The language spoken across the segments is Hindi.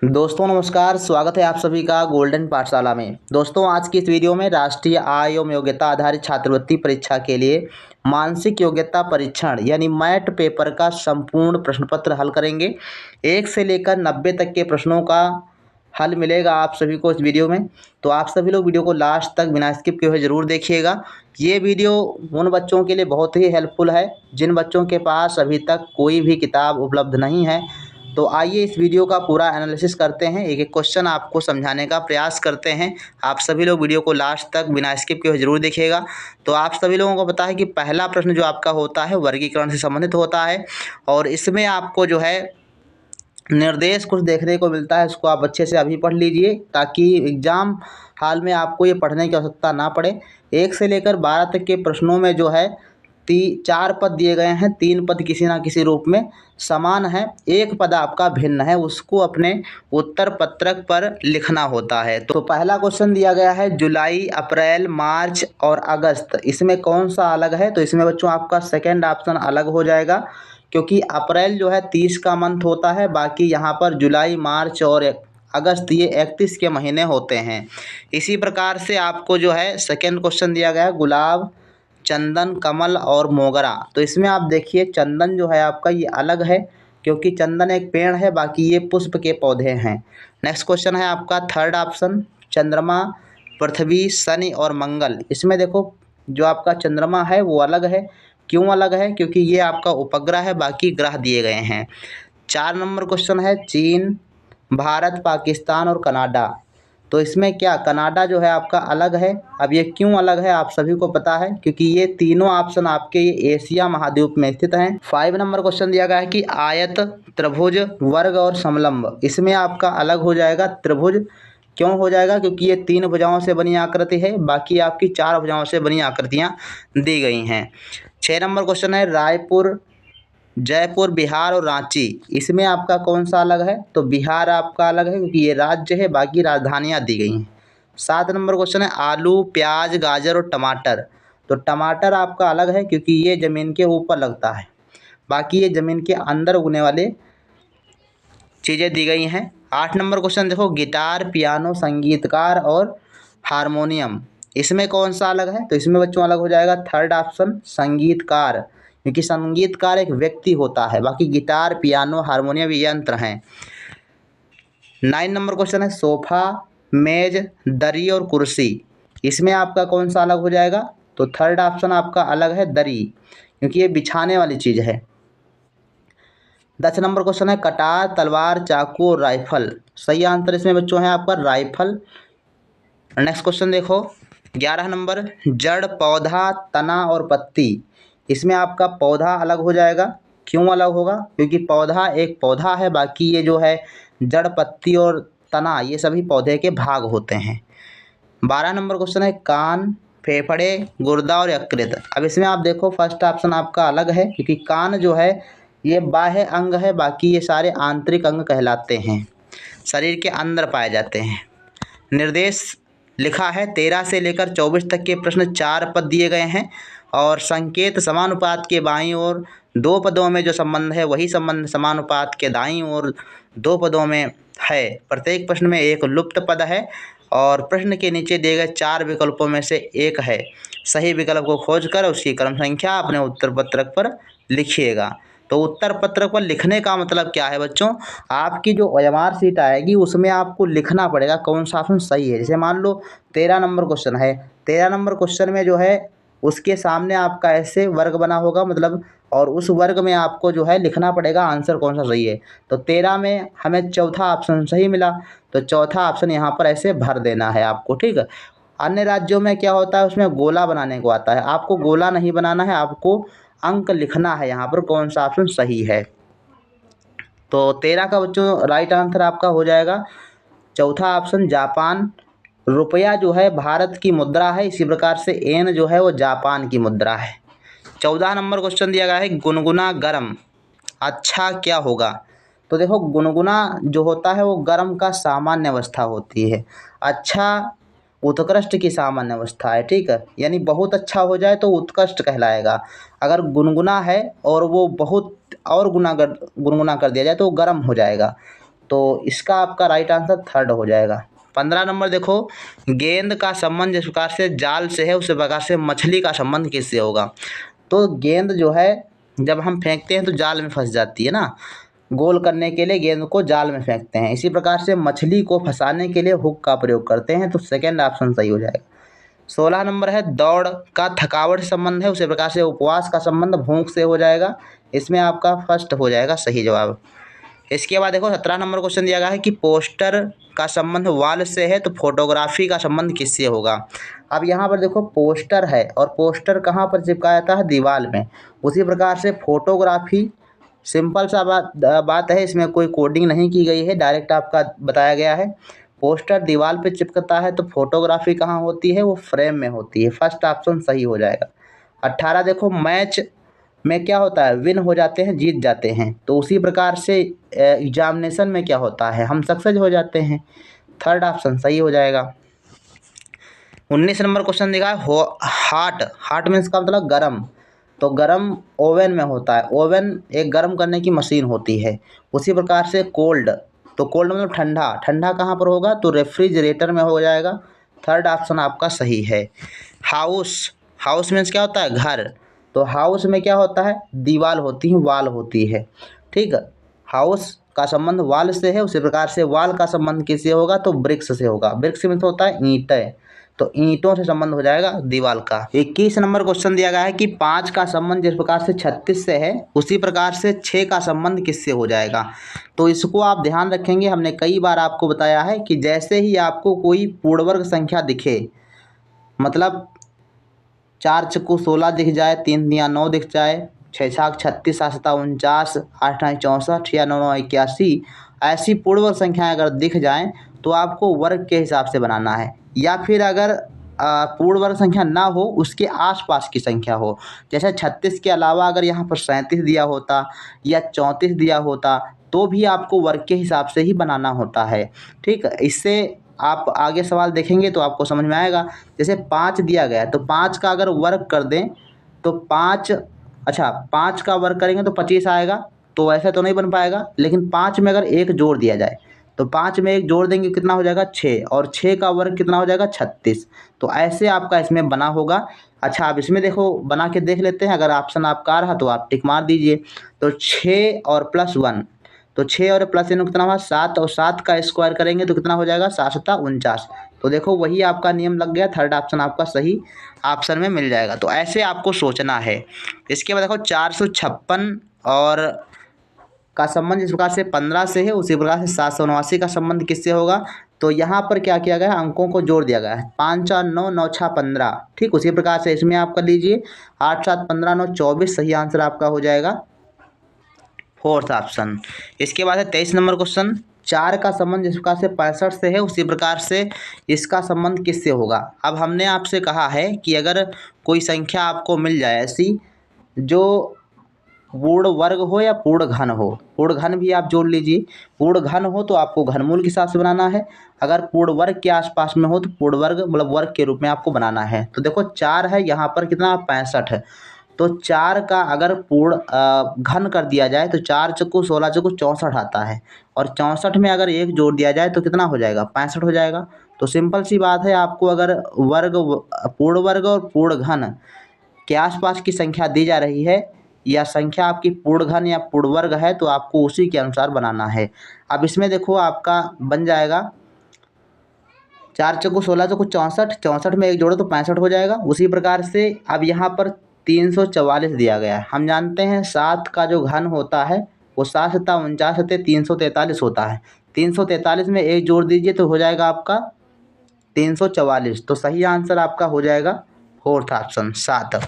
दोस्तों नमस्कार, स्वागत है आप सभी का गोल्डन पाठशाला में। दोस्तों आज की इस वीडियो में राष्ट्रीय आय एवं योग्यता आधारित छात्रवृत्ति परीक्षा के लिए मानसिक योग्यता परीक्षण यानी मैट पेपर का संपूर्ण प्रश्न पत्र हल करेंगे। 1 से लेकर 90 तक के प्रश्नों का हल मिलेगा आप सभी को इस वीडियो में। तो आप सभी लोग वीडियो को लास्ट तक बिना स्किप किए हुए ज़रूर देखिएगा। ये वीडियो उन बच्चों के लिए बहुत ही हेल्पफुल है जिन बच्चों के पास अभी तक कोई भी किताब उपलब्ध नहीं है। तो आइए इस वीडियो का पूरा एनालिसिस करते हैं, एक एक क्वेश्चन आपको समझाने का प्रयास करते हैं। आप सभी लोग वीडियो को लास्ट तक बिना स्किप किए हुए ज़रूर देखिएगा। तो आप सभी लोगों को पता है कि पहला प्रश्न जो आपका होता है वर्गीकरण से संबंधित होता है और इसमें आपको जो है निर्देश कुछ देखने को मिलता है, इसको आप अच्छे से अभी पढ़ लीजिए ताकि एग्ज़ाम हाल में आपको ये पढ़ने की आवश्यकता ना पड़े। 1 से लेकर 12 तक के प्रश्नों में जो है 4 पद दिए गए हैं, 3 पद किसी ना किसी रूप में समान है, 1 पद आपका भिन्न है, उसको अपने उत्तर पत्रक पर लिखना होता है। तो पहला क्वेश्चन दिया गया है जुलाई, अप्रैल, मार्च और अगस्त, इसमें कौन सा अलग है? तो इसमें बच्चों आपका सेकेंड ऑप्शन अलग हो जाएगा क्योंकि अप्रैल जो है 30 का मंथ होता है, बाकी यहाँ पर जुलाई, मार्च और अगस्त ये 31 के महीने होते हैं। इसी प्रकार से आपको जो है सेकेंड क्वेश्चन दिया गया है गुलाब, चंदन, कमल और मोगरा। तो इसमें आप देखिए चंदन जो है आपका ये अलग है क्योंकि चंदन एक पेड़ है, बाकी ये पुष्प के पौधे हैं। नेक्स्ट क्वेश्चन है आपका थर्ड ऑप्शन चंद्रमा, पृथ्वी, शनि और मंगल। इसमें देखो जो आपका चंद्रमा है वो अलग है। क्यों अलग है? क्योंकि ये आपका उपग्रह है, बाकी ग्रह दिए गए हैं। 4 नंबर क्वेश्चन है चीन, भारत, पाकिस्तान और कनाडा। तो इसमें क्या कनाडा जो है आपका अलग है। अब ये क्यों अलग है आप सभी को पता है क्योंकि ये तीनों ऑप्शन आपके ये एशिया महाद्वीप में स्थित हैं। 5 नंबर क्वेश्चन दिया गया है कि आयत, त्रिभुज, वर्ग और समलंब। इसमें आपका अलग हो जाएगा त्रिभुज। क्यों हो जाएगा? क्योंकि ये 3 भुजाओं से बनी आकृति है, बाकी आपकी 4 भुजाओं से बनी आकृतियाँ दी गई हैं। 6 नंबर क्वेश्चन है रायपुर, जयपुर, बिहार और रांची। इसमें आपका कौन सा अलग है? तो बिहार आपका अलग है क्योंकि ये राज्य है, बाकी राजधानियाँ दी गई हैं। 7 नंबर क्वेश्चन है आलू, प्याज, गाजर और टमाटर। तो टमाटर आपका अलग है क्योंकि ये ज़मीन के ऊपर लगता है, बाकी ये ज़मीन के अंदर उगने वाले चीज़ें दी गई हैं। 8 नंबर क्वेश्चन देखो गिटार, पियानो, संगीतकार और हारमोनियम। इसमें कौन सा अलग है? तो इसमें बच्चों अलग हो जाएगा थर्ड ऑप्शन संगीतकार, क्योंकि संगीतकार एक व्यक्ति होता है, बाकी गिटार, पियानो, हारमोनियम ये यंत्र हैं। 9 नंबर क्वेश्चन है सोफ़ा, मेज, दरी और कुर्सी। इसमें आपका कौन सा अलग हो जाएगा? तो थर्ड ऑप्शन आपका अलग है दरी, क्योंकि ये बिछाने वाली चीज़ है। 10 नंबर क्वेश्चन है कटार, तलवार, चाकू और राइफल। सही आंसर इसमें बच्चों है आपका राइफल। नेक्स्ट क्वेश्चन देखो 11 नंबर जड़, पौधा, तना और पत्ती। इसमें आपका पौधा अलग हो जाएगा। क्यों अलग होगा? क्योंकि पौधा एक पौधा है, बाकी ये जो है जड़, पत्ती और तना ये सभी पौधे के भाग होते हैं। 12 नंबर क्वेश्चन है कान, फेफड़े, गुर्दा और यकृत। अब इसमें आप देखो फर्स्ट ऑप्शन आपका अलग है क्योंकि कान जो है ये बाह्य अंग है, बाकी ये सारे आंतरिक अंग कहलाते हैं, शरीर के अंदर पाए जाते हैं। निर्देश लिखा है 13 से लेकर 24 तक के प्रश्न 4 पद दिए गए हैं और संकेत समानुपात के बाईं ओर 2 पदों में जो संबंध है वही संबंध समानुपात के दाईं ओर 2 पदों में है। प्रत्येक प्रश्न में एक लुप्त पद है और प्रश्न के नीचे दिए गए 4 विकल्पों में से एक है। सही विकल्प को खोजकर उसकी क्रम संख्या अपने उत्तर पत्रक पर लिखिएगा। तो उत्तर पत्रक पर लिखने का मतलब क्या है बच्चों? आपकी जो ओएमआर शीट आएगी उसमें आपको लिखना पड़ेगा कौन सा ऑप्शन सही है। जैसे मान लो 13 नंबर क्वेश्चन है, 13 नंबर क्वेश्चन में जो है उसके सामने आपका ऐसे वर्ग बना होगा मतलब, और उस वर्ग में आपको जो है लिखना पड़ेगा आंसर कौन सा सही है। तो 13 में हमें चौथा ऑप्शन सही मिला, तो चौथा ऑप्शन यहाँ पर ऐसे भर देना है आपको, ठीक है। अन्य राज्यों में क्या होता है उसमें गोला बनाने को आता है, आपको गोला नहीं बनाना है, आपको अंक लिखना है यहाँ पर कौन सा ऑप्शन सही है। तो 13 का बच्चों राइट आंसर आपका हो जाएगा चौथा ऑप्शन जापान। रुपया जो है भारत की मुद्रा है, इसी प्रकार से एन जो है वो जापान की मुद्रा है। 14 नंबर क्वेश्चन दिया गया है गुनगुना गर्म अच्छा क्या होगा? तो देखो गुनगुना जो होता है वो गर्म का सामान्य अवस्था होती है, अच्छा उत्कृष्ट की सामान्य अवस्था है, ठीक है। यानी बहुत अच्छा हो जाए तो उत्कृष्ट कहलाएगा। अगर गुनगुना है और वो बहुत और गुनगुना कर दिया जाए तो वो गर्म हो जाएगा। तो इसका आपका राइट आंसर थर्ड हो जाएगा। 15 नंबर देखो, गेंद का संबंध जिस प्रकार से जाल से है उसी प्रकार से मछली का संबंध किससे होगा। तो गेंद जो है जब हम फेंकते हैं तो जाल में फंस जाती है ना, गोल करने के लिए गेंद को जाल में फेंकते हैं। इसी प्रकार से मछली को फंसाने के लिए हुक का प्रयोग करते हैं, तो सेकेंड ऑप्शन सही हो जाएगा। 16 नंबर है, दौड़ का थकावट से संबंध है, उसी प्रकार से उपवास का संबंध भूख से हो जाएगा। इसमें आपका फर्स्ट हो जाएगा सही जवाब। इसके बाद देखो 17 नंबर क्वेश्चन दिया गया है कि पोस्टर का संबंध वॉल से है तो फोटोग्राफी का संबंध किससे होगा। अब यहाँ पर देखो पोस्टर है और पोस्टर कहाँ पर चिपकाया जाता है, दीवार में। उसी प्रकार से फोटोग्राफी सिंपल सा बात है, इसमें कोई कोडिंग नहीं की गई है, डायरेक्ट आपका बताया गया है। पोस्टर दीवार पे चिपकता है तो फोटोग्राफी कहाँ होती है, वो फ्रेम में होती है। फर्स्ट ऑप्शन सही हो जाएगा। 18 देखो, मैच में क्या होता है, विन हो जाते हैं, जीत जाते हैं। तो उसी प्रकार से एग्जामिनेशन में क्या होता है, हम सक्सेस हो जाते हैं। थर्ड ऑप्शन सही हो जाएगा। 19 नंबर क्वेश्चन दिखा है, हाट मीन्स का मतलब गरम। तो गरम ओवन में होता है, ओवन एक गरम करने की मशीन होती है। उसी प्रकार से कोल्ड, तो कोल्ड मतलब ठंडा, ठंडा कहाँ पर होगा, तो रेफ्रिजरेटर में हो जाएगा। थर्ड ऑप्शन आपका सही है। हाउस मीन्स क्या होता है, घर। तो हाउस में क्या होता है, दीवार होती है, वाल होती है। ठीक है, हाउस का संबंध वाल से है, उसी प्रकार से वाल का संबंध किससे होगा, तो ब्रिक्स से होगा। ब्रिक्स में तो होता है ईंटें, तो ईंटों से संबंध हो जाएगा दीवार का। 21 नंबर क्वेश्चन दिया गया है कि 5 का संबंध जिस प्रकार से 36 से है उसी प्रकार से 6 का संबंध किससे हो जाएगा। तो इसको आप ध्यान रखेंगे, हमने कई बार आपको बताया है कि जैसे ही आपको कोई पूर्ण वर्ग संख्या दिखे, मतलब 4 चक्कू 16 दिख जाए, 3 दिया 9 दिख जाए, 6 छाक 36, 7 सता 49, 8 9 64 या 9 9 81, ऐसी पूर्ण वर्ग संख्याएँ अगर दिख जाएँ तो आपको वर्ग के हिसाब से बनाना है। या फिर अगर पूर्ण वर्ग संख्या ना हो, उसके आसपास की संख्या हो, जैसे 36 के अलावा अगर यहाँ पर 37 दिया होता या 34 दिया होता तो भी आपको वर्ग के हिसाब से ही बनाना होता है। ठीक, इससे आप आगे सवाल देखेंगे तो आपको समझ में आएगा। जैसे 5 दिया गया है तो 5 का अगर वर्ग कर दें तो 5 का वर्ग करेंगे तो 25 आएगा, तो ऐसा तो नहीं बन पाएगा। लेकिन 5 में अगर 1 जोड़ दिया जाए तो 5 में 1 जोड़ देंगे कितना हो जाएगा, 6, और 6 का वर्ग कितना हो जाएगा, 36। तो ऐसे आपका इसमें बना होगा। अच्छा, आप इसमें देखो बना के देख लेते हैं, अगर ऑप्शन आपका आ रहा तो आप टिक मार दीजिए। तो 6 और +1, तो 6 और प्लस इन कितना हुआ, 7, और 7 का स्क्वायर करेंगे तो कितना हो जाएगा, 7 सता 49। तो देखो वही आपका नियम लग गया, थर्ड ऑप्शन आपका सही ऑप्शन में मिल जाएगा। तो ऐसे आपको सोचना है। इसके बाद देखो 456 और का संबंध जिस प्रकार से 15 से है उसी प्रकार से 779 का संबंध किससे होगा। तो यहाँ पर क्या किया गया है, अंकों को जोड़ दिया गया है, 5 4 9 9 6 15। ठीक, उसी प्रकार से इसमें आप कर लीजिए 8 7 15 9 24, सही आंसर आपका हो जाएगा फोर्थ ऑप्शन। इसके बाद है 23 नंबर क्वेश्चन, 4 का संबंध जिस प्रकार से 65 से है उसी प्रकार से इसका संबंध किससे होगा। अब हमने आपसे कहा है कि अगर कोई संख्या आपको मिल जाए ऐसी जो पूर्ण वर्ग हो या पूर्ण घन हो, पूर्ण घन भी आप जोड़ लीजिए, पूर्ण घन हो तो आपको घनमूल के हिसाब से बनाना है, अगर पूर्ण वर्ग के आसपास में हो तो पूर्ण वर्ग मतलब वर्ग के रूप में आपको बनाना है। तो देखो 4 है, यहाँ पर कितना 65 है, तो 4 का अगर पूर्ण घन कर दिया जाए तो 4 चक्कू 16 चक्कू 64 आता है, और 64 में अगर 1 जोड़ दिया जाए तो कितना हो जाएगा, 65 हो जाएगा। तो सिंपल सी बात है, आपको अगर पूर्ण वर्ग और पूर्ण घन के आसपास की संख्या दी जा रही है या संख्या आपकी पूर्ण घन या पूर्ण वर्ग है तो आपको उसी के अनुसार बनाना है। अब इसमें देखो आपका बन जाएगा 4 चक्कू 16 चक्कू 64, 64 में 1 जोड़ो तो 65 हो जाएगा। उसी प्रकार से अब यहाँ पर 344 दिया गया है, हम जानते हैं 7 का जो घन होता है वो 7 सता 49 सते 343 होता है। 343 में 1 जोड़ दीजिए तो हो जाएगा आपका 344, तो सही आंसर आपका हो जाएगा फोर्थ ऑप्शन 7।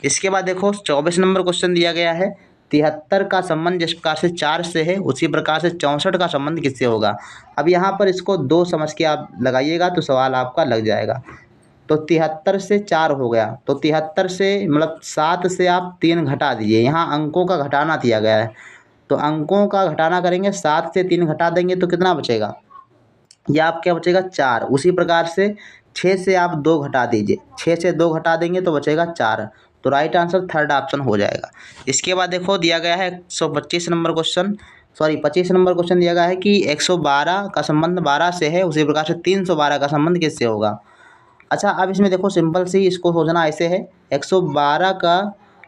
इसके बाद देखो 24 नंबर क्वेश्चन दिया गया है, 73 का संबंध जिस प्रकार से 4 से है उसी प्रकार से 64 का संबंध किससे होगा। अब यहाँ पर इसको 2 समझ के आप लगाइएगा तो सवाल आपका लग जाएगा। तो 73 से 4 हो गया, तो 73 से मतलब 7 से आप 3 घटा दीजिए, यहाँ अंकों का घटाना दिया गया है तो अंकों का घटाना करेंगे, 7 से 3 घटा देंगे तो कितना बचेगा, या आप क्या बचेगा 4। उसी प्रकार से 6 से आप 2 घटा दीजिए, 6 से 2 घटा देंगे तो बचेगा 4, तो राइट आंसर थर्ड ऑप्शन हो जाएगा। इसके बाद देखो दिया गया है 125 number question, sorry 25 number question दिया गया है कि 112 का संबंध 12 से है, उसी प्रकार से 312 का संबंध किससे होगा। अच्छा, अब इसमें देखो सिंपल सी इसको सोचना ऐसे है, 112 का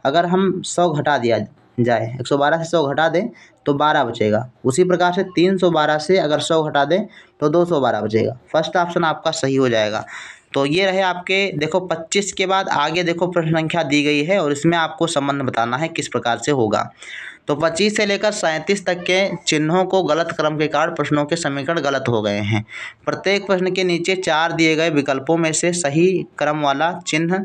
अगर हम 100 घटा दिया जाए, 112 से 100 घटा दें तो 12 बचेगा। उसी प्रकार से 312 से अगर 100 घटा दें तो 212 बचेगा। फर्स्ट ऑप्शन आपका सही हो जाएगा। तो ये रहे आपके, देखो 25 के बाद आगे देखो प्रश्न संख्या दी गई है और इसमें आपको संबंध बताना है किस प्रकार से होगा। तो 25 से लेकर 37 तक के चिन्हों को गलत क्रम के कारण प्रश्नों के समीकरण गलत हो गए हैं। प्रत्येक प्रश्न के नीचे 4 दिए गए विकल्पों में से सही क्रम वाला चिन्ह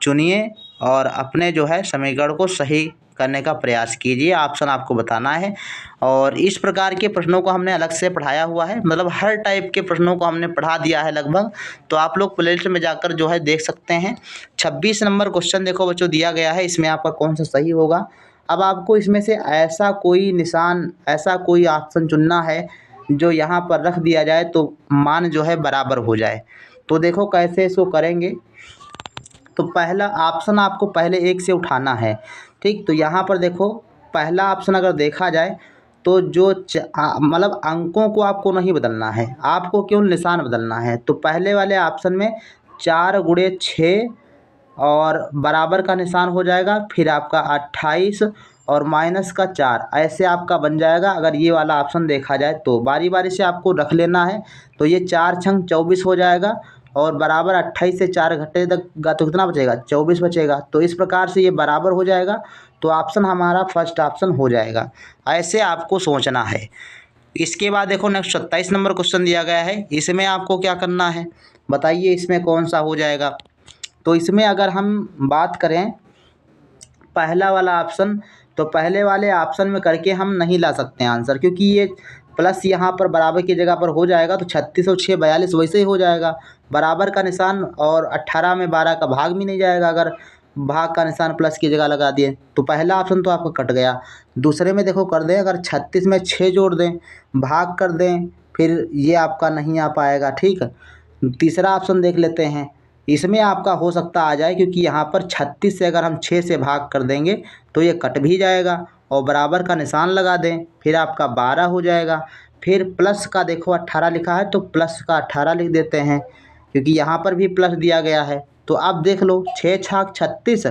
चुनिए और अपने जो है समीकरण को सही करने का प्रयास कीजिए। ऑप्शन आपको बताना है और इस प्रकार के प्रश्नों को हमने अलग से पढ़ाया हुआ है, मतलब हर टाइप के प्रश्नों को हमने पढ़ा दिया है लगभग। तो आप लोग प्लेलिस्ट में जाकर जो है देख सकते हैं। 26 नंबर क्वेश्चन देखो बच्चों दिया गया है, इसमें आपका कौन सा सही होगा। अब आपको इसमें से ऐसा कोई निशान, ऐसा कोई ऑप्शन चुनना है जो यहाँ पर रख दिया जाए तो मान जो है बराबर हो जाए। तो देखो कैसे इसको करेंगे। तो पहला ऑप्शन आपको पहले एक से उठाना है, ठीक। तो यहाँ पर देखो पहला ऑप्शन अगर देखा जाए तो जो मतलब अंकों को आपको नहीं बदलना है, आपको केवल निशान बदलना है। तो पहले वाले ऑप्शन में 4 गुणे 6 और बराबर का निशान हो जाएगा, फिर आपका 28 और माइनस का 4, ऐसे आपका बन जाएगा। अगर ये वाला ऑप्शन देखा जाए तो बारी बारी से आपको रख लेना है। तो ये 4 छंग 24 हो जाएगा और बराबर 28 से 4 घटे तक तो कितना बचेगा, 24 बचेगा। तो इस प्रकार से ये बराबर हो जाएगा। तो ऑप्शन हमारा फर्स्ट ऑप्शन हो जाएगा। ऐसे आपको सोचना है। इसके बाद देखो नेक्स्ट 27 नंबर क्वेश्चन दिया गया है, इसमें आपको क्या करना है बताइए, इसमें कौन सा हो जाएगा। तो इसमें अगर हम बात करें पहला वाला ऑप्शन, तो पहले वाले ऑप्शन में करके हम नहीं ला सकते हैं आंसर, क्योंकि ये प्लस यहाँ पर बराबर की जगह पर हो जाएगा तो 36 और 6 42 वैसे ही हो जाएगा। बराबर का निशान और 18 में 12 का भाग भी नहीं जाएगा अगर भाग का निशान प्लस की जगह लगा दिए। तो पहला ऑप्शन तो आपका कट गया। दूसरे में देखो कर दें, अगर 36 में 6 जोड़ दें, भाग कर दें, फिर ये आपका नहीं आ पाएगा, ठीक है। तीसरा ऑप्शन देख लेते हैं, इसमें आपका हो सकता आ जाए, क्योंकि यहाँ पर 36 से अगर हम 6 से भाग कर देंगे तो ये कट भी जाएगा और बराबर का निशान लगा दें, फिर आपका 12 हो जाएगा। फिर प्लस का देखो 18 लिखा है तो प्लस का 18 लिख देते हैं, क्योंकि यहाँ पर भी प्लस दिया गया है। तो अब देख लो 6 छाक 36,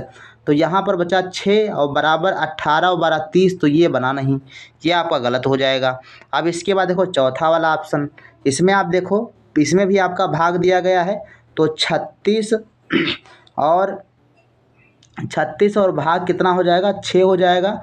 तो यहाँ पर बचा 6 और बराबर 18 और 12 30, तो ये बना नहीं, ये आपका गलत हो जाएगा। अब इसके बाद देखो चौथा वाला ऑप्शन, इसमें आप देखो इसमें भी आपका भाग दिया गया है। तो 36 और भाग कितना हो जाएगा, 6 हो जाएगा।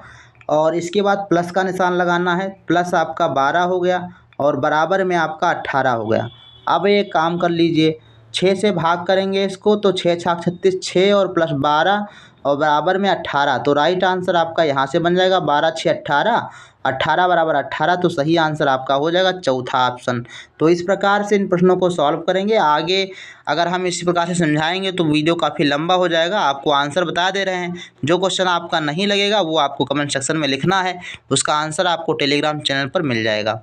और इसके बाद प्लस का निशान लगाना है, प्लस आपका 12 हो गया और बराबर में आपका 18 हो गया। अब एक काम कर लीजिए, 6 से भाग करेंगे इसको तो 6 छाक 36, 6 और प्लस 12 और बराबर में 18, तो राइट आंसर आपका यहाँ से बन जाएगा 12 6 18, 18 बराबर 18, तो सही आंसर आपका हो जाएगा चौथा ऑप्शन। तो इस प्रकार से इन प्रश्नों को सॉल्व करेंगे। आगे अगर हम इसी प्रकार से समझाएंगे तो वीडियो काफ़ी लंबा हो जाएगा। आपको आंसर बता दे रहे हैं, जो क्वेश्चन आपका नहीं लगेगा वो आपको कमेंट सेक्शन में लिखना है, उसका आंसर आपको टेलीग्राम चैनल पर मिल जाएगा।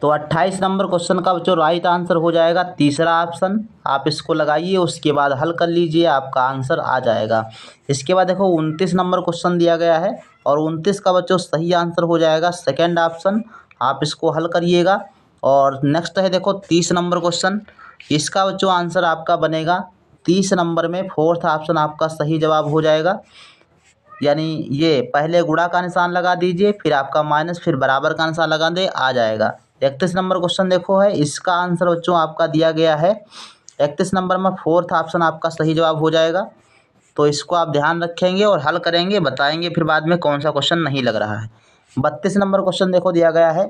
तो 28 नंबर क्वेश्चन का जो राइट आंसर हो जाएगा तीसरा ऑप्शन, आप इसको लगाइए, उसके बाद हल कर लीजिए, आपका आंसर आ जाएगा। इसके बाद देखो 29 नंबर क्वेश्चन दिया गया है और 29 का बच्चों सही आंसर हो जाएगा सेकंड ऑप्शन, आप इसको हल करिएगा। और नेक्स्ट है देखो 30 नंबर क्वेश्चन, इसका बच्चों आंसर आपका बनेगा 30 नंबर में फोर्थ ऑप्शन आपका सही जवाब हो जाएगा। यानी ये पहले गुणा का निशान लगा दीजिए, फिर आपका माइनस, फिर बराबर का निशान लगा दे, आ जाएगा। 31 नंबर क्वेश्चन देखो है, इसका आंसर बच्चों आपका दिया गया है 31 नंबर में फोर्थ ऑप्शन आपका सही जवाब हो जाएगा। तो इसको आप ध्यान रखेंगे और हल करेंगे, बताएंगे फिर बाद में कौन सा क्वेश्चन नहीं लग रहा है। 32 नंबर क्वेश्चन देखो दिया गया है,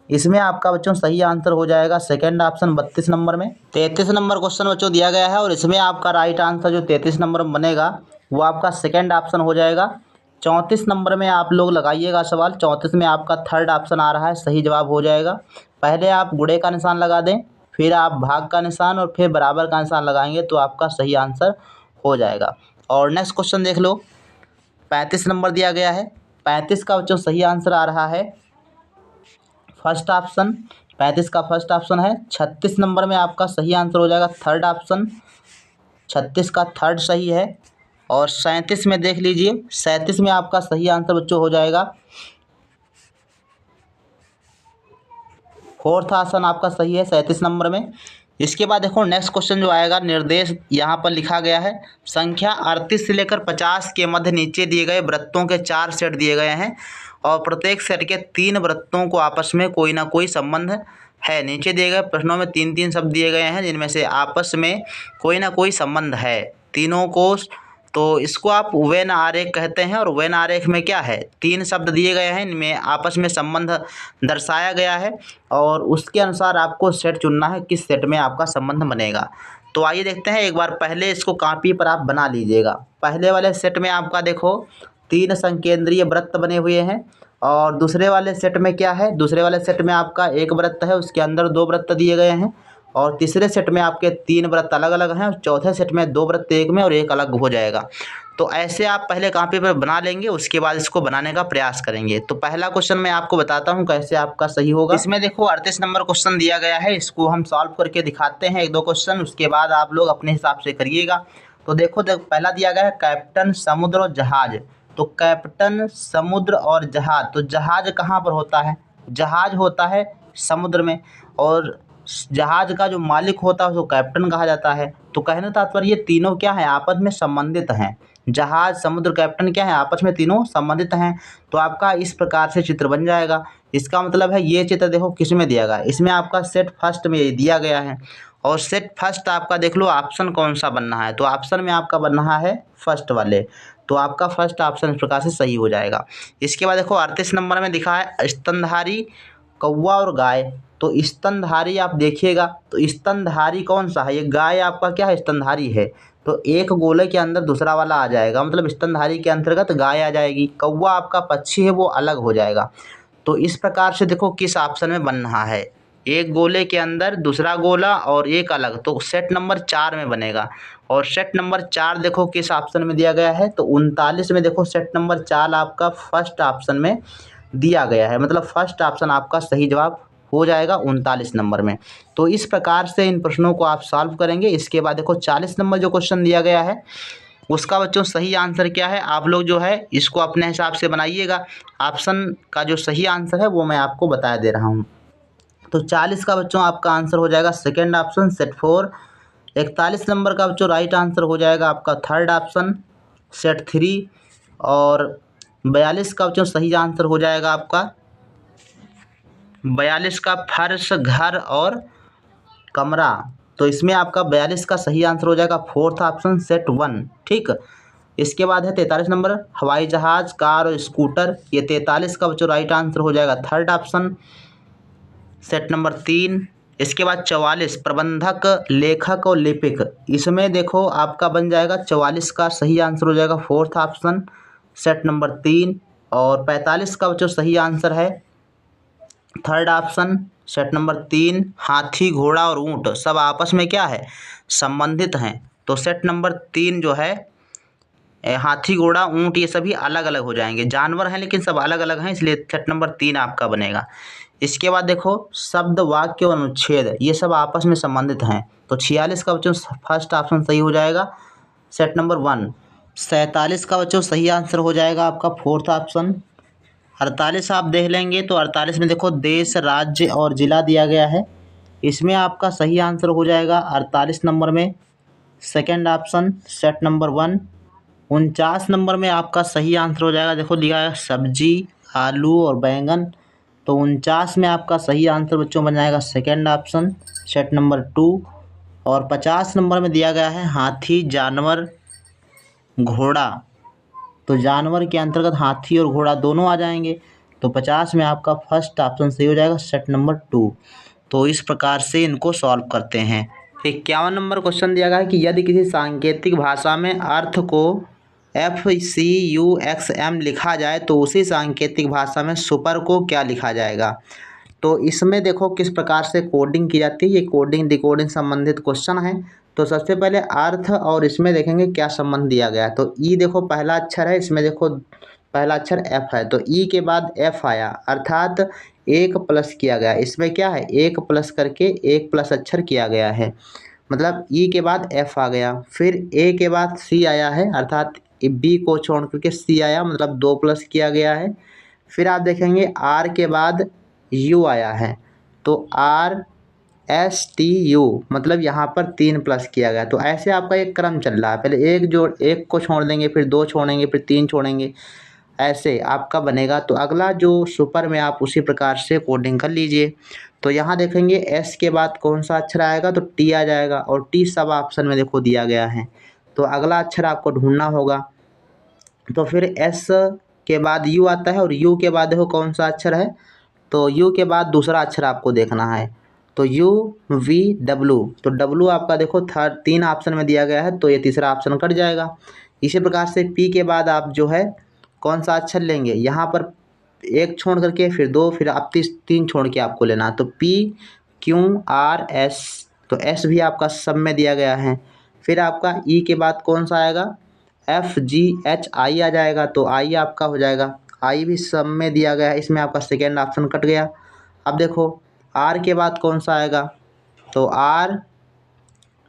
इसमें आपका बच्चों सही आंसर हो जाएगा सेकंड ऑप्शन 32 नंबर में। 33 नंबर क्वेश्चन बच्चों दिया गया है और इसमें आपका राइट आंसर जो 33 नंबर में बनेगा वो आपका सेकंड ऑप्शन हो जाएगा। 34 नंबर में आप लोग लगाइएगा सवाल, 34 में आपका थर्ड ऑप्शन आ रहा है, सही जवाब हो जाएगा। पहले आप गुणे का निशान लगा दें, फिर आप भाग का निशान और फिर बराबर का निशान लगाएंगे तो आपका सही आंसर हो जाएगा। और नेक्स्ट क्वेश्चन देख लो, 35 नंबर दिया गया है, 35 का बच्चों सही आंसर आ रहा है फर्स्ट ऑप्शन, 35 का फर्स्ट ऑप्शन है। 36 नंबर में आपका सही आंसर हो जाएगा थर्ड ऑप्शन, 36 का थर्ड सही है। और 37 में देख लीजिए, 37 में आपका सही आंसर बच्चों हो जाएगा फोर्थ ऑप्शन आपका सही है 37 नंबर में। इसके बाद देखो नेक्स्ट क्वेश्चन जो आएगा, निर्देश यहाँ पर लिखा गया है, संख्या 38 से लेकर 50 के मध्य नीचे दिए गए वृत्तों के 4 सेट दिए गए हैं और प्रत्येक सेट के 3 वृत्तों को आपस में कोई ना कोई संबंध है। नीचे दिए गए प्रश्नों में 3 शब्द दिए गए हैं जिनमें से आपस में कोई ना कोई संबंध है तीनों को। तो इसको आप वेन आरेख कहते हैं और वेन आरेख में क्या है, 3 शब्द दिए गए हैं, इनमें आपस में संबंध दर्शाया गया है और उसके अनुसार आपको सेट चुनना है किस सेट में आपका संबंध बनेगा। तो आइए देखते हैं, एक बार पहले इसको कॉपी पर आप बना लीजिएगा। पहले वाले सेट में आपका देखो 3 संकेंद्रीय वृत्त बने हुए हैं और दूसरे वाले सेट में क्या है, दूसरे वाले सेट में आपका एक वृत्त है, उसके अंदर 2 वृत्त दिए गए हैं और तीसरे सेट में आपके 3 वृत्त अलग अलग हैं और चौथे सेट में 2 वृत्त एक में और एक अलग हो जाएगा। तो ऐसे आप पहले कॉपी पर बना लेंगे, उसके बाद इसको बनाने का प्रयास करेंगे। तो पहला क्वेश्चन मैं आपको बताता हूं कैसे आपका सही होगा। इसमें देखो 38 नंबर क्वेश्चन दिया गया है, इसको हम सॉल्व करके दिखाते हैं 1-2 क्वेश्चन, उसके बाद आप लोग अपने हिसाब से करिएगा। तो देखो पहला दिया गया है कैप्टन, समुद्र और जहाज। तो कैप्टन, समुद्र और जहाज, तो जहाज कहाँ पर होता है, जहाज होता है समुद्र में और जहाज का जो मालिक होता है उसको कैप्टन कहा जाता है। तो कहने तात्पर्य ये तीनों क्या है, आपस में संबंधित हैं। जहाज, समुद्र, कैप्टन क्या है, आपस में तीनों संबंधित हैं। तो आपका इस प्रकार से चित्र बन जाएगा। इसका मतलब है ये चित्र देखो किस में दिया गया, इसमें आपका सेट फर्स्ट में ये दिया गया है और सेट फर्स्ट आपका देख लो ऑप्शन कौन सा बनना है। तो ऑप्शन में आपका बनना है फर्स्ट वाले, तो आपका फर्स्ट ऑप्शन इस प्रकार से सही हो जाएगा। इसके बाद देखो 38 नंबर में दिखा है स्तनधारी, कौवा और गाय। तो स्तनधारी आप देखिएगा, तो स्तनधारी कौन सा है, ये गाय आपका क्या है, स्तनधारी है। तो एक गोले के अंदर दूसरा वाला आ जाएगा, मतलब स्तनधारी के अंतर्गत गाय आ जाएगी। कौवा आपका पक्षी है, वो अलग हो जाएगा। तो इस प्रकार से देखो किस ऑप्शन में बन रहा है, एक गोले के अंदर दूसरा गोला और एक अलग, तो सेट नंबर 4 में बनेगा। और सेट नंबर 4 देखो किस ऑप्शन में दिया गया है, तो 39 में देखो सेट नंबर 4 आपका फर्स्ट ऑप्शन में दिया गया है, मतलब फर्स्ट ऑप्शन आपका सही जवाब हो जाएगा 39 नंबर में। तो इस प्रकार से इन प्रश्नों को आप सॉल्व करेंगे। इसके बाद देखो 40 नंबर जो क्वेश्चन दिया गया है उसका बच्चों सही आंसर क्या है, आप लोग जो है इसको अपने हिसाब से बनाइएगा। ऑप्शन का जो सही आंसर है वो मैं आपको बता दे रहा हूँ। तो 40 का बच्चों आपका आंसर हो जाएगा सेकेंड ऑप्शन सेट 4। 41 नंबर का बच्चों राइट आंसर हो जाएगा आपका थर्ड ऑप्शन सेट 3 और 42 का बच्चों सही आंसर हो जाएगा आपका 42 का फर्श, घर और कमरा। तो इसमें आपका 42 का सही आंसर हो जाएगा फोर्थ ऑप्शन सेट 1। ठीक, इसके बाद है 43 नंबर हवाई जहाज, कार और स्कूटर। ये 43 का बच्चों राइट आंसर हो जाएगा थर्ड ऑप्शन सेट नंबर 3। इसके बाद 44 प्रबंधक, लेखक और लिपिक। इसमें देखो आपका बन जाएगा 44 का सही आंसर हो जाएगा फोर्थ ऑप्शन सेट नंबर 3 और 45 का बच्चों सही आंसर है थर्ड ऑप्शन सेट नंबर 3। हाथी, घोड़ा और ऊंट सब आपस में क्या है, संबंधित हैं। तो सेट नंबर 3 जो है हाथी, घोड़ा, ऊंट ये सभी अलग अलग हो जाएंगे, जानवर हैं लेकिन सब अलग अलग हैं, इसलिए सेट नंबर 3 आपका बनेगा। इसके बाद देखो शब्द, वाक्य और अनुच्छेद ये सब आपस में संबंधित हैं। तो 46 का बच्चों फर्स्ट ऑप्शन सही हो जाएगा सेट नंबर 1। 47 का बच्चों सही आंसर हो जाएगा आपका फोर्थ ऑप्शन। 48 आप देख लेंगे तो 48 में देखो देश, राज्य और ज़िला दिया गया है, इसमें आपका सही आंसर हो जाएगा 48 नंबर में second option set number 1। 49 number में आपका सही आंसर हो जाएगा, देखो दिया है सब्जी, आलू और बैंगन। तो 49 में आपका सही आंसर बच्चों बन जाएगा सेकंड ऑप्शन सेट नंबर 2। और 50 नंबर में दिया गया है हाथी, जानवर, घोड़ा। तो जानवर के अंतर्गत हाथी और घोड़ा दोनों आ जाएंगे। तो 50 में आपका फर्स्ट ऑप्शन सही हो जाएगा सेट नंबर 2। तो इस प्रकार से इनको सॉल्व करते हैं। 51 नंबर क्वेश्चन दिया गया है कि यदि किसी सांकेतिक भाषा में अर्थ को FCUXM लिखा जाए तो उसी सांकेतिक भाषा में सुपर को क्या लिखा जाएगा। तो इसमें देखो किस प्रकार से कोडिंग की जाती है, ये कोडिंग डिकोडिंग संबंधित क्वेश्चन है। तो सबसे पहले अर्थ और इसमें देखेंगे क्या संबंध दिया गया है। तो ई देखो पहला अक्षर है, इसमें देखो पहला अक्षर एफ है, तो ई के बाद एफ आया अर्थात एक प्लस किया गया। इसमें क्या है, एक प्लस करके एक प्लस अक्षर किया गया है, मतलब ई के बाद एफ आ गया। फिर ए के बाद सी आया है अर्थात बी को छोड़ करके सी आया, मतलब 2 प्लस किया गया है। फिर आप देखेंगे आर के बाद यू आया है, तो RSTU मतलब यहाँ पर 3 प्लस किया गया। तो ऐसे आपका एक क्रम चल रहा है, पहले एक को छोड़ देंगे, फिर 2 छोड़ेंगे, फिर 3 छोड़ेंगे, ऐसे आपका बनेगा। तो अगला जो सुपर में आप उसी प्रकार से कोडिंग कर लीजिए। तो यहाँ देखेंगे एस के बाद कौन सा अक्षर आएगा, तो टी आ जाएगा, और टी सब ऑप्शन में देखो दिया गया है। तो अगला अक्षर आपको ढूंढना होगा। तो फिर एस के बाद यू आता है, और यू के बाद देखो कौन सा अक्षर है, तो यू के बाद दूसरा अक्षर आपको देखना है। तो यू वी डब्लू, तो डब्लू आपका देखो 3 ऑप्शन में दिया गया है, तो ये तीसरा ऑप्शन कट जाएगा। इसी प्रकार से पी के बाद आप जो है कौन सा अक्षर लेंगे, यहाँ पर एक छोड़ करके फिर 2, फिर आप 3 छोड़ के आपको लेना। तो PQRS, तो एस भी आपका सब में दिया गया है। फिर आपका ई के बाद कौन सा आएगा, FGHI आ जाएगा, तो आई आपका हो जाएगा। आई भी सब में दिया गया है, इसमें आपका सेकेंड ऑप्शन कट गया। अब देखो आर के बाद कौन सा आएगा, तो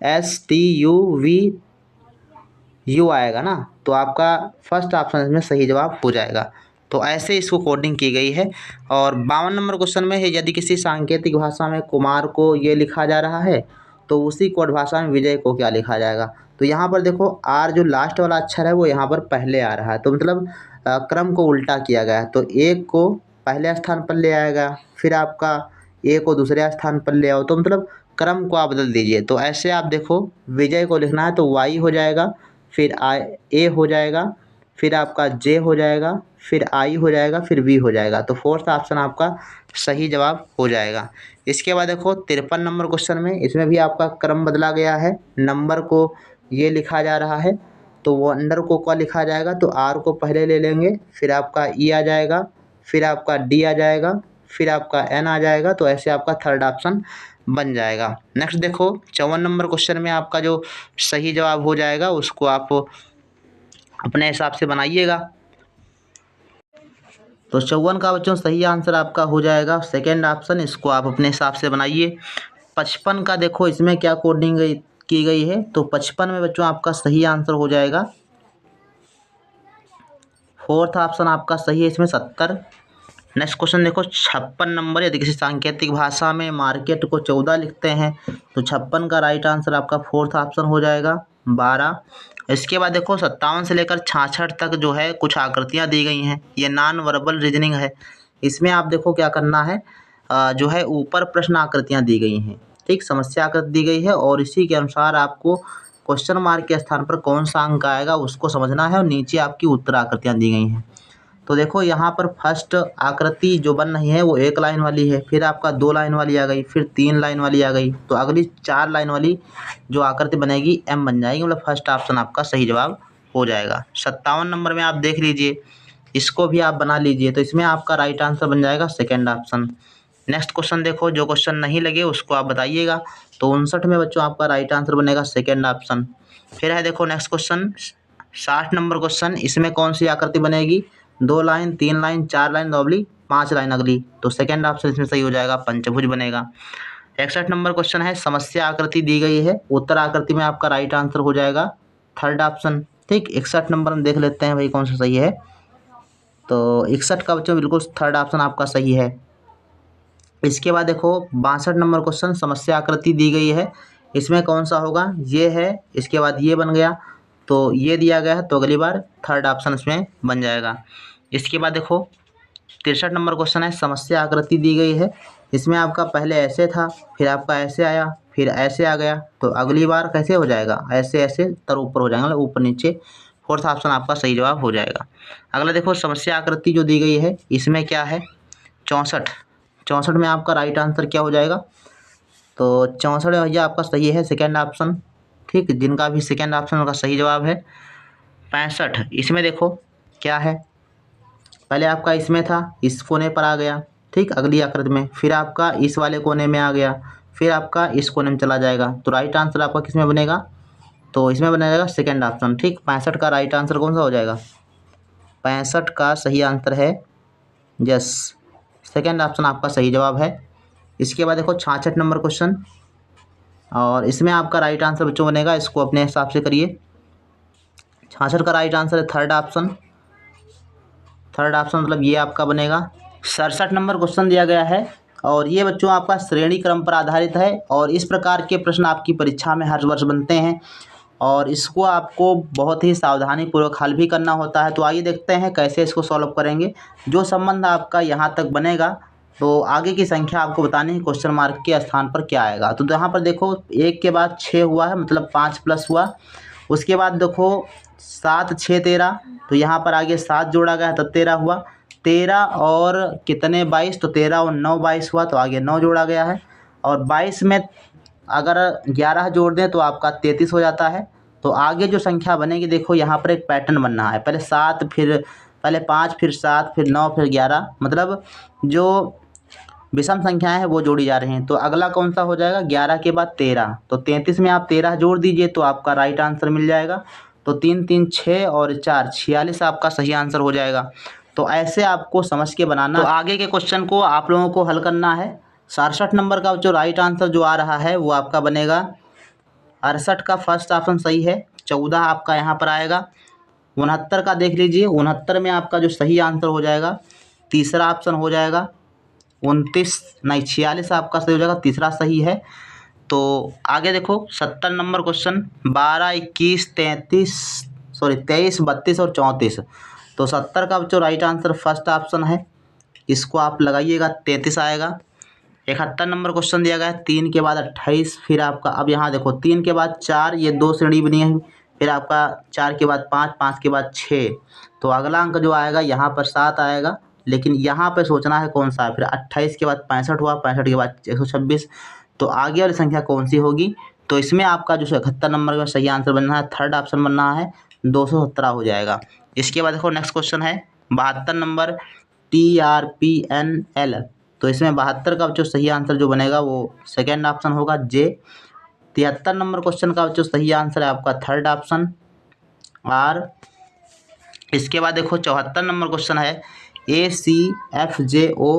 RSTUVU आएगा ना, तो आपका फर्स्ट ऑप्शन इसमें सही जवाब हो जाएगा। तो ऐसे इसको कोडिंग की गई है। और 52 नंबर क्वेश्चन में है, यदि किसी सांकेतिक भाषा में कुमार को ये लिखा जा रहा है तो उसी कोड भाषा में विजय को क्या लिखा जाएगा। तो यहाँ पर देखो आर जो लास्ट वाला अक्षर है वो यहाँ पर पहले आ रहा है, तो मतलब क्रम को उल्टा किया गया है। तो एक को पहले स्थान पर ले आएगा, फिर आपका ए को दूसरे स्थान पर ले आओ, तो मतलब क्रम को आप बदल दीजिए। तो ऐसे आप देखो विजय को लिखना है तो वाई हो जाएगा, फिर ए हो जाएगा, फिर आपका जे हो जाएगा, फिर आई हो जाएगा, फिर वी हो जाएगा। तो फोर्थ ऑप्शन आपका सही जवाब हो जाएगा। इसके बाद देखो 53 नंबर क्वेश्चन में, इसमें भी आपका क्रम बदला गया है। नंबर को ये लिखा जा रहा है, तो वो अंडर को क्या लिखा जाएगा, तो आर को पहले ले लेंगे, फिर आपका ई आ जाएगा, फिर आपका डी आ जाएगा, फिर आपका एन आ जाएगा। तो ऐसे आपका थर्ड ऑप्शन बन जाएगा। नेक्स्ट देखो 54 नंबर क्वेश्चन में आपका जो सही जवाब हो जाएगा उसको आप अपने हिसाब से बनाइएगा। तो 54 का बच्चों सही आंसर आपका हो जाएगा सेकेंड ऑप्शन, इसको आप अपने हिसाब से बनाइए। 55 का देखो इसमें क्या कोडिंग की गई है, तो 55 में बच्चों आपका सही आंसर हो जाएगा, फोर्थ ऑप्शन आपका सही है इसमें 70। नेक्स्ट क्वेश्चन देखो 56 नंबर, यदि किसी सांकेतिक भाषा में मार्केट को 14 लिखते हैं तो 56 का राइट आंसर आपका फोर्थ ऑप्शन हो जाएगा 12। इसके बाद देखो 57 से लेकर 66 तक जो है कुछ आकृतियाँ दी गई हैं, ये नॉन वर्बल रीजनिंग है। इसमें आप देखो क्या करना है, जो है ऊपर प्रश्न आकृतियाँ दी गई हैं, ठीक, समस्या आकृति दी गई है, और इसी के अनुसार आपको क्वेश्चन मार्क के स्थान पर कौन सा अंक आएगा उसको समझना है, और नीचे आपकी उत्तर आकृतियाँ दी गई हैं। तो देखो यहाँ पर फर्स्ट आकृति जो बन रही है वो 1 लाइन वाली है, फिर आपका 2 लाइन वाली आ गई, फिर 3 लाइन वाली आ गई, तो अगली 4 लाइन वाली जो आकृति बनेगी एम बन जाएगी, मतलब फर्स्ट ऑप्शन आपका सही जवाब हो जाएगा। 57 नंबर में आप देख लीजिए, इसको भी आप बना लीजिए, तो इसमें आपका राइट आंसर बन जाएगा सेकेंड ऑप्शन। नेक्स्ट क्वेश्चन देखो, जो क्वेश्चन नहीं लगे उसको आप बताइएगा। तो 59 में बच्चों आपका राइट आंसर बनेगा सेकेंड ऑप्शन। फिर है देखो नेक्स्ट क्वेश्चन 60 नंबर क्वेश्चन, इसमें कौन सी आकृति बनेगी, 2 लाइन, 3 लाइन, 4 लाइन, 5 लाइन अगली, तो सेकेंड ऑप्शन इसमें सही हो जाएगा, पंचभुज बनेगा। 61 नंबर क्वेश्चन है, समस्या आकृति दी गई है, उत्तर आकृति में आपका राइट आंसर हो जाएगा थर्ड ऑप्शन, ठीक। 61 नंबर हम देख लेते हैं भाई कौन सा सही है, तो 61 का बच्चों बिल्कुल थर्ड ऑप्शन आपका सही है। इसके बाद देखो 62 नंबर क्वेश्चन, समस्या आकृति दी गई है, इसमें कौन सा होगा, ये है, इसके बाद ये बन गया, तो ये दिया गया है, तो अगली बार थर्ड ऑप्शन इसमें बन जाएगा। इसके बाद देखो 63 नंबर क्वेश्चन है, समस्या आकृति दी गई है, इसमें आपका पहले ऐसे था, फिर आपका ऐसे आया, फिर ऐसे आ गया, तो अगली बार कैसे हो जाएगा, ऐसे ऐसे तर ऊपर हो जाएगा, मतलब ऊपर नीचे, फोर्थ ऑप्शन आपका सही जवाब हो जाएगा। अगला देखो समस्या आकृति जो दी गई है इसमें क्या है, 64 में आपका राइट आंसर क्या हो जाएगा, तो 64 भैया आपका सही है सेकेंड ऑप्शन, ठीक, जिनका भी सेकेंड ऑप्शन उनका सही जवाब है। 65 इसमें देखो क्या है, पहले आपका इसमें था, इस कोने पर आ गया, ठीक, अगली आकृति में, फिर आपका इस वाले कोने में आ गया, फिर आपका इस कोने में चला जाएगा, तो राइट आंसर आपका किस में बनेगा, तो इसमें बना जाएगा सेकेंड ऑप्शन, ठीक। 65 का राइट आंसर कौन सा हो जाएगा, 65 का सही आंसर है यस, सेकेंड ऑप्शन आपका सही जवाब है। इसके बाद देखो 66 नंबर क्वेश्चन, और इसमें आपका राइट आंसर बच्चों बनेगा, इसको अपने हिसाब से करिए। 66 का राइट आंसर है थर्ड ऑप्शन, मतलब ये आपका बनेगा। 67 नंबर क्वेश्चन दिया गया है, और ये बच्चों आपका श्रेणी क्रम पर आधारित है और इस प्रकार के प्रश्न आपकी परीक्षा में हर वर्ष बनते हैं और इसको आपको बहुत ही सावधानीपूर्वक हल भी करना होता है। तो आइए देखते हैं कैसे इसको सॉल्व करेंगे। जो संबंध आपका यहाँ तक बनेगा तो आगे की संख्या आपको बतानी है क्वेश्चन मार्क के स्थान पर क्या आएगा। तो यहाँ पर देखो 1 के बाद 6 हुआ है, मतलब 5 प्लस हुआ। उसके बाद देखो 7 6 13, तो यहाँ पर आगे 7 जोड़ा गया तब 13 हुआ। 13 और कितने 22, तो 13 और 9 22 हुआ, तो आगे 9 जोड़ा गया है। और 22 में अगर 11 जोड़ दें तो आपका 33 हो जाता है। तो आगे जो संख्या बनेगी देखो यहाँ पर एक पैटर्न बन रहा है, पहले 7 फिर पहले 5 फिर 7 फिर 9 फिर 11, मतलब जो विषम संख्याएं हैं वो जोड़ी जा रही हैं। तो अगला कौन सा हो जाएगा, 11 के बाद 13, तो 33 में आप 13 जोड़ दीजिए तो आपका राइट आंसर मिल जाएगा। तो 3 3 6 और 4 46 आपका सही आंसर हो जाएगा। तो ऐसे आपको समझ के बनाना। तो आगे के क्वेश्चन को आप लोगों को हल करना है। 67 नंबर का जो राइट आंसर जो आ रहा है वो आपका बनेगा 68 का फर्स्ट ऑप्शन सही है। 14 आपका यहाँ पर आएगा। 69 का देख लीजिए, 69 में आपका जो सही आंसर हो जाएगा तीसरा ऑप्शन हो जाएगा 29, नहीं 46 आपका सही हो जाएगा, तीसरा सही है। तो आगे देखो 70 नंबर क्वेश्चन 12 21 33 23 32 और 34। तो 70 का जो राइट आंसर फर्स्ट ऑप्शन है इसको आप लगाइएगा 33 आएगा। 71 नंबर क्वेश्चन दिया गया है 3 के बाद 28, फिर आपका अब यहाँ देखो 3 के बाद 4, ये 2 श्रेणी बनी है, फिर आपका 4 के बाद 5, 5 के बाद 6। तो अगला अंक जो आएगा यहाँ पर 7 आएगा, लेकिन यहाँ पे सोचना है कौन सा है। फिर 28 के बाद 65 हुआ, 65 के बाद 126, तो आगे वाली संख्या कौन सी होगी। तो इसमें आपका जो 71 नंबर का सही आंसर बनना है, थर्ड ऑप्शन बनना है 217 हो जाएगा। इसके बाद देखो नेक्स्ट क्वेश्चन है 72 नंबर TRPNL। तो इसमें 72 का जो सही आंसर जो बनेगा वो सेकेंड ऑप्शन होगा जे। 73 नंबर क्वेश्चन का जो सही आंसर है आपका थर्ड ऑप्शन आर। इसके बाद देखो 74 नंबर क्वेश्चन है ACFJO।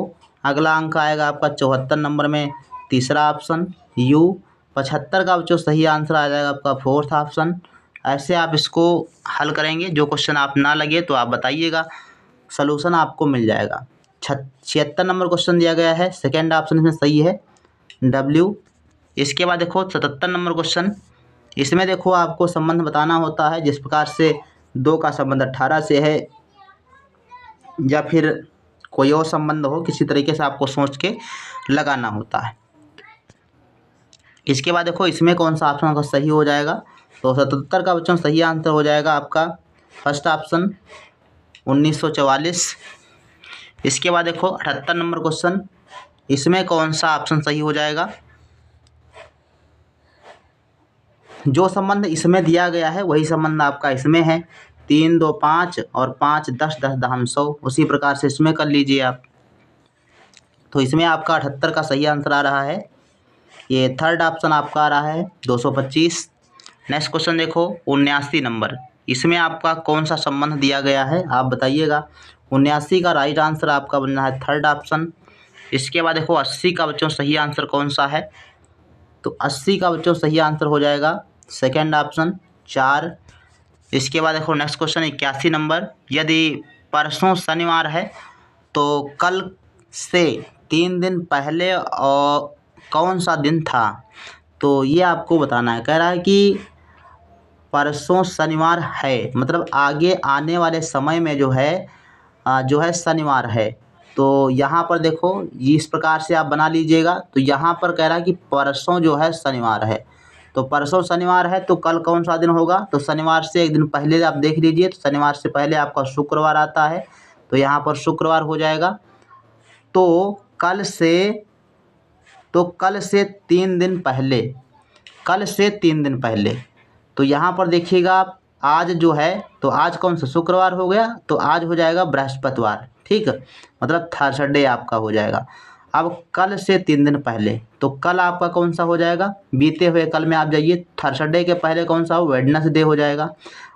अगला अंक आएगा आपका 74 नंबर में तीसरा ऑप्शन यू। 75 का जो सही आंसर आ जाएगा आपका फोर्थ ऑप्शन। ऐसे आप इसको हल करेंगे। जो क्वेश्चन आप ना लगे तो आप बताइएगा, सलूशन आपको मिल जाएगा। 76 नंबर क्वेश्चन दिया गया है, सेकेंड ऑप्शन इसमें सही है डब्ल्यू। इसके बाद देखो 77 नंबर क्वेश्चन, इसमें देखो आपको संबंध बताना होता है, जिस प्रकार से 2 का संबंध 18 से है या फिर कोई और संबंध हो, किसी तरीके से आपको सोच के लगाना होता है। इसके बाद देखो इसमें कौन सा ऑप्शन का सही हो जाएगा। तो 77 का बच्चों सही आंसर हो जाएगा आपका फर्स्ट ऑप्शन 1944। इसके बाद देखो 78 नंबर क्वेश्चन, इसमें कौन सा ऑप्शन सही हो जाएगा। जो संबंध इसमें दिया गया है वही संबंध आपका इसमें है, 3 2 5 और 5 10 10 दहम 100। उसी प्रकार से इसमें कर लीजिए आप। तो इसमें आपका 78 का सही आंसर आ रहा है, ये थर्ड ऑप्शन आपका आ रहा है 225। नेक्स्ट क्वेश्चन देखो 79 नंबर, इसमें आपका कौन सा संबंध दिया गया है आप बताइएगा। 79 का राइट आंसर आपका बनना है थर्ड ऑप्शन। इसके बाद देखो 80 का बच्चों सही आंसर कौन सा है। तो 80 का बच्चों सही आंसर हो जाएगा सेकेंड ऑप्शन 4। इसके बाद देखो नेक्स्ट क्वेश्चन 81 नंबर, यदि परसों शनिवार है तो कल से 3 दिन पहले और कौन सा दिन था। तो ये आपको बताना है। कह रहा है कि परसों शनिवार है, मतलब आगे आने वाले समय में जो है शनिवार है। तो यहाँ पर देखो इस प्रकार से आप बना लीजिएगा। तो यहाँ पर कह रहा है कि परसों जो है शनिवार है, तो परसों शनिवार है तो कल कौन सा दिन होगा। तो शनिवार से एक दिन पहले आप देख लीजिए, तो शनिवार से पहले आपका शुक्रवार आता है, तो यहाँ पर शुक्रवार हो जाएगा। तो कल से 3 दिन पहले, कल से 3 दिन पहले, तो यहाँ पर देखिएगा आप, आज जो है तो आज कौन सा शुक्रवार हो गया, तो आज हो जाएगा बृहस्पतिवार, ठीक, मतलब थर्सडे आपका हो जाएगा। अब कल से 3 दिन पहले, तो कल आपका कौन सा हो जाएगा, बीते हुए कल में आप जाइए, थर्सडे के पहले कौन सा हो, वेडनेसडे हो जाएगा।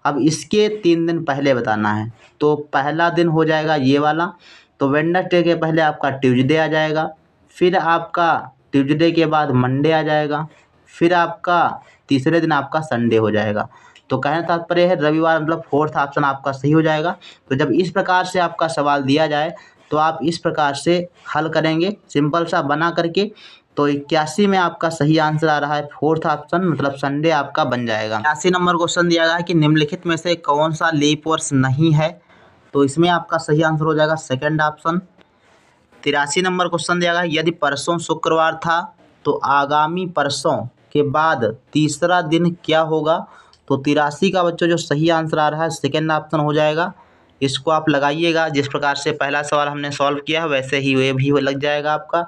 अब इसके 3 दिन पहले बताना है, तो पहला दिन हो जाएगा ये वाला, तो वेडनेसडे के पहले आपका ट्यूसडे आ जाएगा, फिर आपका ट्यूसडे के बाद मंडे आ जाएगा, फिर आपका तीसरे दिन आपका संडे हो जाएगा। तो कहने तात्पर्य है रविवार, मतलब फोर्थ ऑप्शन आपका सही हो जाएगा। तो जब इस प्रकार से आपका सवाल दिया जाए तो आप इस प्रकार से हल करेंगे सिंपल सा बना करके। तो 81 में आपका सही आंसर आ रहा है फोर्थ ऑप्शन, मतलब संडे आपका बन जाएगा। 80 नंबर क्वेश्चन दिया गया है कि निम्नलिखित में से कौन सा लीप वर्ष नहीं है, तो इसमें आपका सही आंसर हो जाएगा सेकंड ऑप्शन। 83 नंबर क्वेश्चन दिया गया है यदि परसों शुक्रवार था तो आगामी परसों के बाद तीसरा दिन क्या होगा, तो 83 का बच्चों जो सही आंसर आ रहा है सेकंड ऑप्शन हो जाएगा। इसको आप लगाइएगा, जिस प्रकार से पहला सवाल हमने सॉल्व किया वैसे ही ये भी लग जाएगा आपका।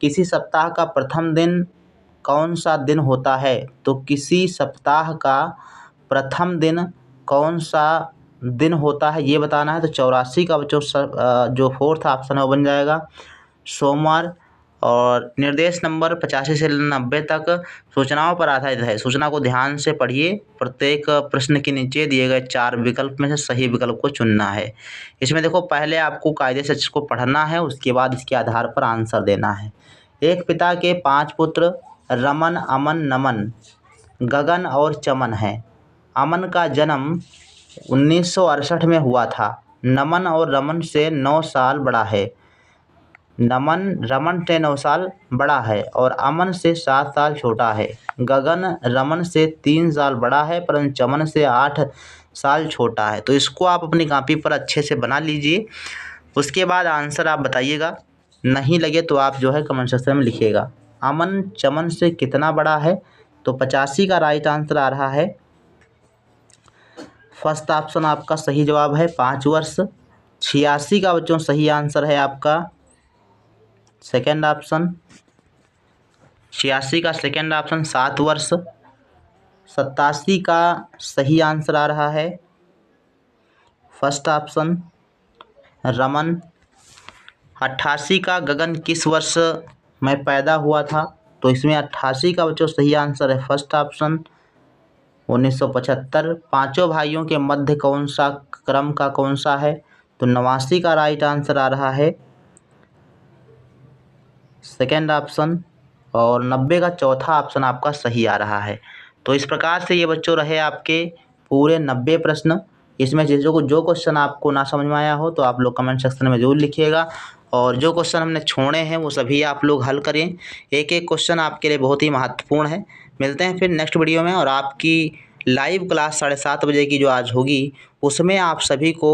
किसी सप्ताह का प्रथम दिन कौन सा दिन होता है, तो किसी सप्ताह का प्रथम दिन कौन सा दिन होता है ये बताना है। तो 84 का बच्चों जो फोर्थ ऑप्शन है वो बन जाएगा सोमवार। और निर्देश नंबर 85 से 90 तक सूचनाओं पर आधारित है। सूचना को ध्यान से पढ़िए, प्रत्येक प्रश्न के नीचे दिए गए 4 विकल्प में से सही विकल्प को चुनना है। इसमें देखो पहले आपको कायदे से इसको पढ़ना है, उसके बाद इसके आधार पर आंसर देना है। एक पिता के 5 पुत्र रमन, अमन, नमन, गगन और चमन हैं। अमन का जन्म 1968 में हुआ था। नमन और रमन से 9 साल बड़ा है। नमन रमन से 9 साल बड़ा है और अमन से 7 साल छोटा है। गगन रमन से 3 साल बड़ा है परंतु चमन से 8 साल छोटा है। तो इसको आप अपनी कॉपी पर अच्छे से बना लीजिए, उसके बाद आंसर आप बताइएगा। नहीं लगे तो आप जो है कमेंट सेक्शन में लिखिएगा। अमन चमन से कितना बड़ा है, तो 85 का राइट आंसर आ रहा है फर्स्ट ऑप्शन आपका सही जवाब है 5 वर्ष। 86 का बच्चों सही आंसर है आपका सेकेंड ऑप्शन। 86 का सेकेंड ऑप्शन 7 वर्ष। 87 का सही आंसर आ रहा है फर्स्ट ऑप्शन रमन। 88 का गगन किस वर्ष में पैदा हुआ था, तो इसमें 88 का बच्चों सही आंसर है फर्स्ट ऑप्शन 1975। पांचों भाइयों के मध्य कौन सा क्रम का कौन सा है, तो 89 का राइट आंसर आ रहा है सेकेंड ऑप्शन। और 90 का चौथा ऑप्शन आपका सही आ रहा है। तो इस प्रकार से ये बच्चों रहे आपके पूरे 90 प्रश्न। इसमें जो क्वेश्चन आपको ना समझ में आया हो तो आप लोग कमेंट सेक्शन में ज़रूर लिखिएगा, और जो क्वेश्चन हमने छोड़े हैं वो सभी आप लोग हल करें। एक एक क्वेश्चन आपके लिए बहुत ही महत्वपूर्ण है। मिलते हैं फिर नेक्स्ट वीडियो में, और आपकी लाइव क्लास 7:30 बजे की जो आज होगी उसमें आप सभी को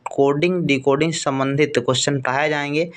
कोडिंग डिकोडिंग से संबंधित क्वेश्चन पढ़ाए जाएंगे।